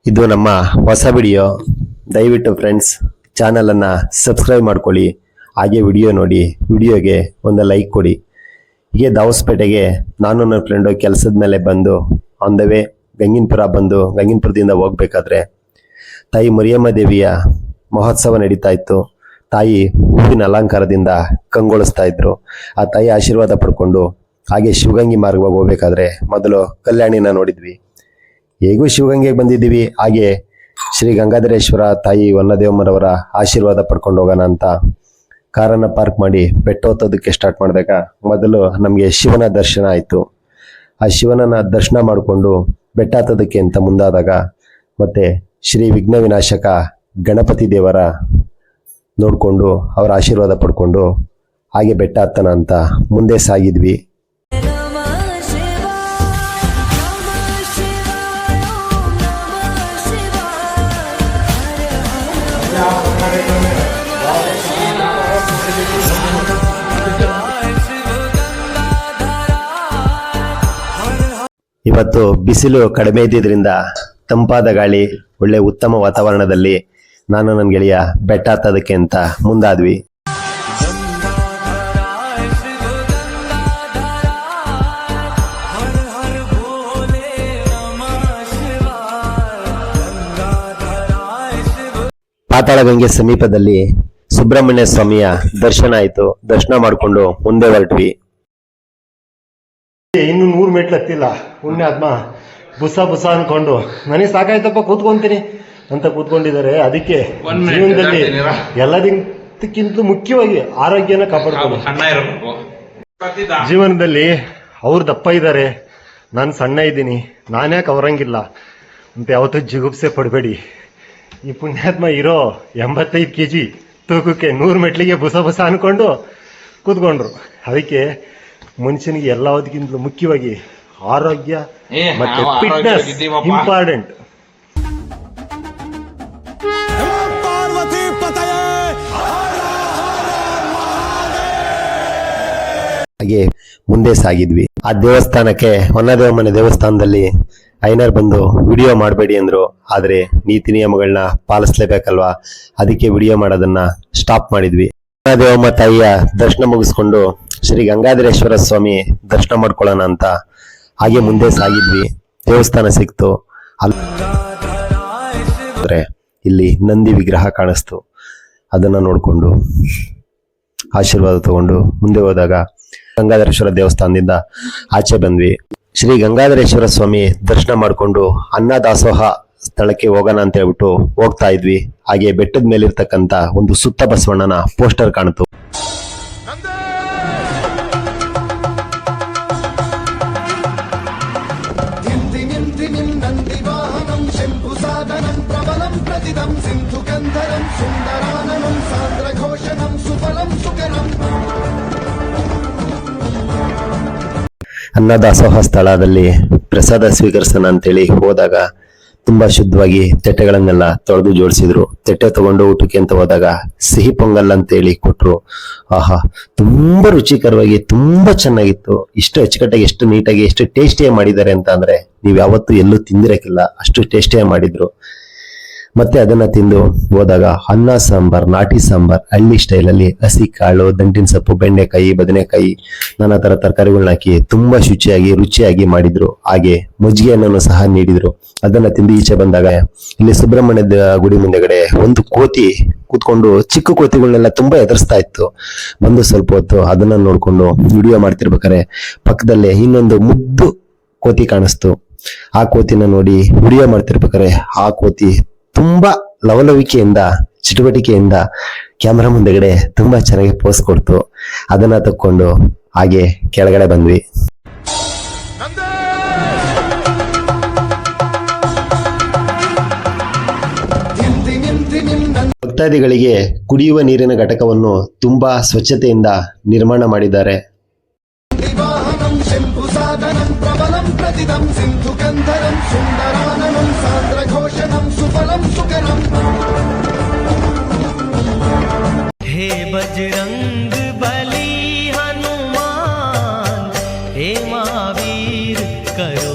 ಇದು ನಮ್ಮ ಹೊಸ ವಿಡಿಯೋ. ದಯವಿಟ್ಟು ಫ್ರೆಂಡ್ಸ್ ಚಾನಲನ್ನು ಸಬ್ಸ್ಕ್ರೈಬ್ ಮಾಡ್ಕೊಳ್ಳಿ, ಹಾಗೆ ವಿಡಿಯೋ ನೋಡಿ, ವಿಡಿಯೋಗೆ ಒಂದು ಲೈಕ್ ಕೊಡಿ. ಹೀಗೆ ದಾವಸ್ಪೇಟೆಗೆ ನಾನು ನನ್ನ ಫ್ರೆಂಡು ಕೆಲಸದ ಮೇಲೆ ಬಂದು ಆನ್ ದ ವೇ ಗಂಗಿನಪುರ ಬಂದು ಗಂಗಿನಪುರದಿಂದ ಹೋಗ್ಬೇಕಾದ್ರೆ ತಾಯಿ ಮರಿಯಮ್ಮ ದೇವಿಯ ಮಹೋತ್ಸವ ನಡೀತಾ ಇತ್ತು. ತಾಯಿ ಹೂವಿನ ಅಲಂಕಾರದಿಂದ ಕಂಗೊಳಿಸ್ತಾ ಇದ್ರು. ಆ ತಾಯಿ ಆಶೀರ್ವಾದ ಪಡ್ಕೊಂಡು ಹಾಗೆ ಶಿವಗಂಗೆ ಮಾರ್ಗವಾಗಿ ಹೋಗ್ಬೇಕಾದ್ರೆ ಮೊದಲು ಕಲ್ಯಾಣಿನ ನೋಡಿದ್ವಿ. ಹೇಗೂ ಶಿವಗಂಗೆಗೆ ಬಂದಿದ್ದೀವಿ, ಹಾಗೆ ಶ್ರೀ ಗಂಗಾಧರೇಶ್ವರ ತಾಯಿ ವನ್ನದೇವಮ್ಮರವರ ಆಶೀರ್ವಾದ ಪಡ್ಕೊಂಡು ಹೋಗೋಣ ಅಂತ ಕಾರನ್ನು ಪಾರ್ಕ್ ಮಾಡಿ ಬೆಟ್ಟ ಹತ್ತೋದಕ್ಕೆ ಸ್ಟಾರ್ಟ್ ಮಾಡಿದಾಗ ಮೊದಲು ನಮಗೆ ಶಿವನ ದರ್ಶನ ಆಯಿತು. ಆ ಶಿವನನ್ನ ದರ್ಶನ ಮಾಡಿಕೊಂಡು ಬೆಟ್ಟ ಹತ್ತೋದಕ್ಕೆ ಅಂತ ಮುಂದಾದಾಗ ಮತ್ತೆ ಶ್ರೀ ವಿಘ್ನ ವಿನಾಶಕ ಗಣಪತಿ ದೇವರ ನೋಡಿಕೊಂಡು ಅವರ ಆಶೀರ್ವಾದ ಪಡ್ಕೊಂಡು ಹಾಗೆ ಬೆಟ್ಟ ಹತ್ತೋಣ ಅಂತ ಮುಂದೆ ಸಾಗಿದ್ವಿ. ಇವತ್ತು ಬಿಸಿಲು ಕಡಿಮೆ ಇದ್ದಿದ್ರಿಂದ ತಂಪಾದ ಗಾಳಿ, ಒಳ್ಳೆ ಉತ್ತಮ ವಾತಾವರಣದಲ್ಲಿ ನಾನು ನನ್ನ ಗೆಳೆಯ ಬೆಟ್ಟ ಹತ್ತೋದಕ್ಕೆ ಅಂತ ಮುಂದಾದ್ವಿ. ಪಾತಾಳಗಂಗೆ ಸಮೀಪದಲ್ಲಿ ಸುಬ್ರಹ್ಮಣ್ಯ ಸ್ವಾಮಿಯ ದರ್ಶನ ಆಯಿತು. ದರ್ಶನ ಮಾಡಿಕೊಂಡು ಮುಂದೆ ಹೊರಟ್ವಿ. ಇನ್ನು 100 ಮೆಟ್ಲು ಹತ್ತಿಲ್ಲ. ಪುಣ್ಯಾತ್ಮ ಬುಸ ಅನ್ಕೊಂಡು ನನಗೆ ಸಾಕಾಯ್ತಪ್ಪ ಕೂತ್ಕೊಂತೀನಿ ಅಂತ ಕೂತ್ಕೊಂಡಿದ್ದಾರೆ. ಅದಕ್ಕೆ ಜೀವನದಲ್ಲಿ ಎಲ್ಲದಕ್ಕಿಂತ ಮುಖ್ಯವಾಗಿ ಆರೋಗ್ಯನ ಕಾಪಾಡ್ಕೊಂಡು, ಜೀವನದಲ್ಲಿ ಅವ್ರು ದಪ್ಪ ಇದ್ದಾರೆ, ನಾನು ಸಣ್ಣ ಇದ್ದೀನಿ, ನಾನ್ಯಾಕೆ ಅವರಂಗಿಲ್ಲ ಅಂತ ಯಾವತ್ತೂ ಜಿಗುಪ್ಸೆ ಪಡಬೇಡಿ. ಈ ಪುಣ್ಯಾತ್ಮ ಇರೋ 85 kg ತೂಕಕ್ಕೆ 100 ಮೆಟ್ಲಿಗೆ ಬುಸ ಅನ್ಕೊಂಡು ಕೂತ್ಕೊಂಡ್ರು. ಅದಕ್ಕೆ ಮನುಷ್ಯನಿಗೆ ಎಲ್ಲದಕ್ಕಿಂತ ಮುಖ್ಯವಾಗಿ ಆರೋಗ್ಯ ಮತ್ತೆ ಫಿಟ್ನೆಸ್ ಇಂಪಾರ್ಟೆಂಟ್. ಹಾಗೆ ಮುಂದೆ ಸಾಗಿದ್ವಿ. ಆ ದೇವಸ್ಥಾನಕ್ಕೆ ವನ್ನದೇವಮ್ಮನ ದೇವಸ್ಥಾನದಲ್ಲಿ ಐನರ್ ಬಂದು ವಿಡಿಯೋ ಮಾಡಬೇಡಿ ಅಂದ್ರು. ಆದರೆ ನೀತಿ ನಿಯಮಗಳನ್ನ ಪಾಲಿಸ್ಲೇಬೇಕಲ್ವಾ, ಅದಕ್ಕೆ ವಿಡಿಯೋ ಮಾಡೋದನ್ನ ಸ್ಟಾಪ್ ಮಾಡಿದ್ವಿ. ವನ್ನದೇವಮ್ಮ ತಾಯಿಯ ದರ್ಶನ ಮುಗಿಸ್ಕೊಂಡು ಶ್ರೀ ಗಂಗಾಧರೇಶ್ವರ ಸ್ವಾಮಿ ದರ್ಶನ ಮಾಡ್ಕೊಳ್ಳೋಣ ಅಂತ ಹಾಗೆ ಮುಂದೆ ಸಾಗಿದ್ವಿ. ದೇವಸ್ಥಾನ ಸಿಕ್ತು. ಅಂದ್ರೆ ಇಲ್ಲಿ ನಂದಿ ವಿಗ್ರಹ ಕಾಣಿಸ್ತು. ಅದನ್ನ ನೋಡ್ಕೊಂಡು ಆಶೀರ್ವಾದ ತಗೊಂಡು ಮುಂದೆ ಹೋದಾಗ ಗಂಗಾಧರೇಶ್ವರ ದೇವಸ್ಥಾನದಿಂದ ಆಚೆ ಬಂದ್ವಿ. ಶ್ರೀ ಗಂಗಾಧರೇಶ್ವರ ಸ್ವಾಮಿ ದರ್ಶನ ಮಾಡಿಕೊಂಡು ಅನ್ನದಾಸೋಹ ಸ್ಥಳಕ್ಕೆ ಹೋಗೋಣ ಅಂತ ಹೇಳ್ಬಿಟ್ಟು ಹೋಗ್ತಾ ಇದ್ವಿ. ಹಾಗೆ ಬೆಟ್ಟದ ಮೇಲಿರ್ತಕ್ಕಂಥ ಒಂದು ಸುತ್ತ ಬಸವಣ್ಣನ ಪೋಸ್ಟರ್ ಕಾಣಿತು. ಅನ್ನದಾಸೋಹ ಸ್ಥಳದಲ್ಲಿ ಪ್ರಸಾದ ಸ್ವೀಕರಿಸೋಣ ಅಂತೇಳಿ ಹೋದಾಗ ತುಂಬಾ ಶುದ್ಧವಾಗಿ ತೆಟ್ಟೆಗಳನ್ನೆಲ್ಲ ತೊಳೆದು ಜೋಡಿಸಿದ್ರು. ತೆಟ್ಟೆ ತಗೊಂಡು ಊಟಕ್ಕೆ ಅಂತ ಹೋದಾಗ ಸಿಹಿ ಪೊಂಗಲ್ ಅಂತೇಳಿ ಕೊಟ್ರು. ಆಹಾ, ತುಂಬಾ ರುಚಿಕರವಾಗಿ ತುಂಬಾ ಚೆನ್ನಾಗಿತ್ತು. ಇಷ್ಟು ಅಚ್ಚುಕಟ್ಟಾಗಿ, ಎಷ್ಟು ನೀಟಾಗಿ, ಎಷ್ಟು ಟೇಸ್ಟಿಯಾಗಿ ಮಾಡಿದ್ದಾರೆ ಅಂತ ಅಂದ್ರೆ ನೀವು ಯಾವತ್ತೂ ಎಲ್ಲೂ ತಿಂದಿರಕ್ಕಿಲ್ಲ, ಅಷ್ಟು ಟೇಸ್ಟಿಯಾಗಿ ಮಾಡಿದ್ರು. ಮತ್ತೆ ಅದನ್ನ ತಿಂದು ಹೋದಾಗ ಅನ್ನ ಸಾಂಬಾರ್, ನಾಟಿ ಸಾಂಬಾರ್ ಹಳ್ಳಿ ಸ್ಟೈಲಲ್ಲಿ ಹಸಿ ಕಾಳು, ದಂಟಿನ ಸೊಪ್ಪು, ಬೆಂಡೆಕಾಯಿ, ಬದನೆಕಾಯಿ, ನಾನಾ ತರ ತರಕಾರಿಗಳನ್ನ ಹಾಕಿ ತುಂಬಾ ಶುಚಿಯಾಗಿ ರುಚಿಯಾಗಿ ಮಾಡಿದ್ರು. ಹಾಗೆ ಮಜ್ಜಿಗೆಯನ್ನು ಸಹ ನೀಡಿದ್ರು. ಅದನ್ನ ತಿಂದು ಈಚೆ ಬಂದಾಗ ಇಲ್ಲಿ ಸುಬ್ರಹ್ಮಣ್ಯದ ಗುಡಿ ಮುಂದೆಗಡೆ ಒಂದು ಕೋತಿ ಕೂತ್ಕೊಂಡು ಚಿಕ್ಕ ಕೋತಿಗಳನ್ನೆಲ್ಲ ತುಂಬಾ ಎದುರಿಸ್ತಾ ಇತ್ತು. ಬಂದು ಸ್ವಲ್ಪ ಹೊತ್ತು ಅದನ್ನ ನೋಡ್ಕೊಂಡು ವಿಡಿಯೋ ಮಾಡ್ತಿರ್ಬೇಕಾರೆ ಪಕ್ಕದಲ್ಲೇ ಇನ್ನೊಂದು ಮುದ್ದು ಕೋತಿ ಕಾಣಿಸ್ತು. ಆ ಕೋತಿನ ನೋಡಿ ವಿಡಿಯೋ ಮಾಡ್ತಿರ್ಬೇಕಾರೆ ಆ ಕೋತಿ ತುಂಬಾ ಲವಲವಿಕೆಯಿಂದ, ಚಟುವಟಿಕೆಯಿಂದ ಕ್ಯಾಮ್ರಾ ಮುಂದೆಗಡೆ ತುಂಬಾ ಚೆನ್ನಾಗಿ ಪೋಸ್ ಕೊಡ್ತು. ಅದನ್ನ ತಕ್ಕೊಂಡು ಹಾಗೆ ಕೆಳಗಡೆ ಬಂದ್ವಿ. ಭಕ್ತಾದಿಗಳಿಗೆ ಕುಡಿಯುವ ನೀರಿನ ಘಟಕವನ್ನು ತುಂಬಾ ಸ್ವಚ್ಛತೆಯಿಂದ ನಿರ್ಮಾಣ ಮಾಡಿದ್ದಾರೆ. हे बजरंग बली हनुमान, हे महावीर करो